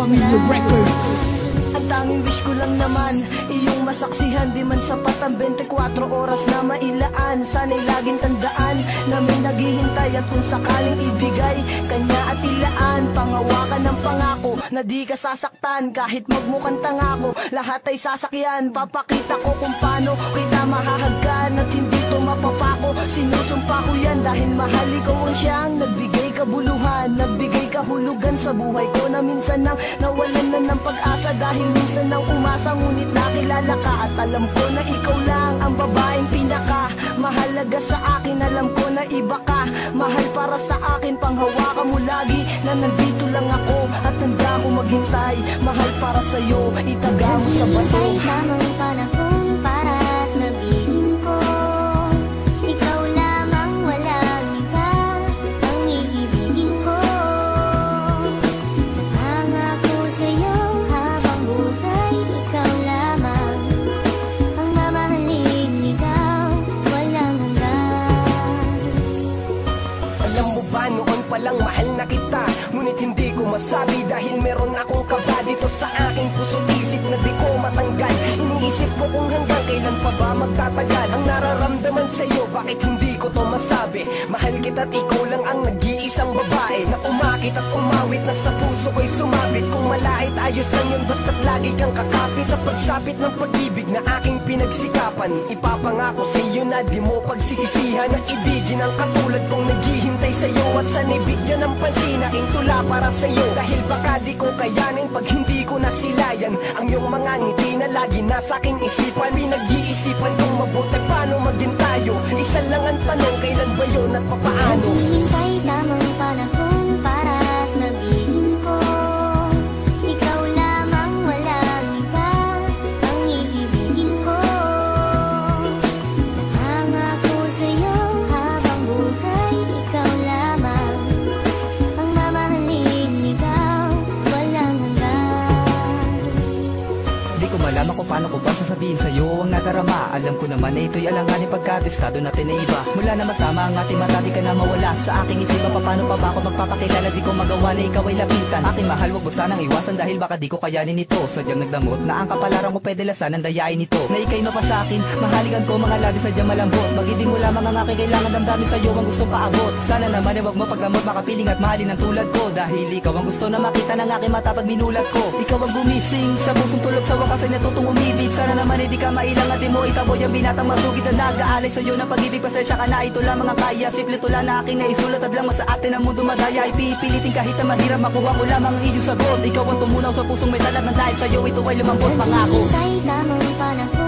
Familia Records. Ang tanging wish ko lang naman, iyong masaksihan. Di man sapat ang 24 oras na mailaan. Sana'y laging tandaan na may naghihintay. At kung sakaling ibigay kanya at ilaan, pangawakan ng pangako na di ka sasaktan. Kahit magmukhang tangako, lahat ay sasakyan. Papakita ko kung paano kita mahahagkan. At hindi to mapapako, sinusumpa ko yan. Dahil mahal ikaw ang siyang nagbigay kabuluhan, nagbigay kahulugan sa buhay ko. Na minsan nang nawalan na ng pag-asa. Dahil minsan nang umasa, ngunit nakilala ka. At alam ko na ikaw lang ang babaeng pinaka mahalaga sa akin. Alam ko na iba ka, mahal para sa akin. Panghawakan mo lagi na nandito lang ako. At handa ko maghintay, mahal para sa'yo. Itaga mo sa bato. Ay tamang panahon para sabihin ko, ikaw lamang, walang iba ang iibigin ko. Nangako sa'yo habang buhay, ikaw lamang ang mamahalin, ikaw walang hanggan. Alam mo ba noon palang mahal na kita, ngunit hindi ko masabi dahil meron akong kaba dito sa aking puso't isip na di ko matanggal. Iniisip ko kung hanggang kailan pa ba magtatagal ang nararamdaman sa'yo, bakit hindi ko to masabi. Mahal kita't ikaw lang ang nag-iisang babae na umakit at umawit na sa puso ko'y sumabit. Kung malait ayos lang yun, basta't lagi kang kakapit sa pagsapit ng pag-ibig na aking pinagsikapan. Ipapangako sa'yo na di mo pagsisisihan na ibigin ang katulad kong naghihintay sa'yo. At sana'y bigyan ng pansin aking tula para sa'yo. Dahil baka di ko kayanin pag hindi ko nasilayan ang iyong mga ngiti na lagi nasa aking isipan. Pinag-iisipan kong mabuti paano maging tayo. Isa lang ang tanong, kailan ba yun at papaano? Naghihintay tamang panahon para sabihin ko, ikaw lamang, walang iba ang iibigin ko. Nangako sa'yo habang buhay, ikaw lamang ang mamahalin, ikaw walang hanggan. Di ko malaman kung paano ko ba sasabihin sa'yo ang nadarama. Alam ko naman na ito'y alanganin pagkatestado natin na iba. Mula na magtama ang ating mata, di ka na mawala sa aking isipan. Paano pa ba ako magpapakilala, di ko magawa na ikaw ay lapitan. Aking mahal, wag mo sanang iwasan dahil baka di ko kayanin ito. Sadyang nagdamot na ang kapalaran mo, pwede lasan ang dayain nito. Na ika'y mapasakin, mahalikan ko mga labi sadyang malambot. Magibing mo lamang ang aking kailangan, damdamin sa'yo ang gustong paabot. Sana naman ay wag mo pagdamot, makapiling at mahalin ang tulad ko. Dahil ikaw ang gusto na makita ng aking mata pag minulat ko. Ikaw ang gumising sa pusong tulog, sa wakas ay natutong umibig. Sana naman ay di ka mailang at di mo itaboy ang binatang masugid na nag-aalay sa'yo ng pag-ibig. Pasensya ka na, ito lamang ang kaya. Simple tula na aking naisulat at lamang sa atin ang mundo madaya. Ipipilitin kahit na mahirap, makuha ko lamang ang iyong sagot. Ikaw ang tumunaw sa pusong may talag na dahil sa'yo ito ay lumambot pangako. Naghihintay tamang panahon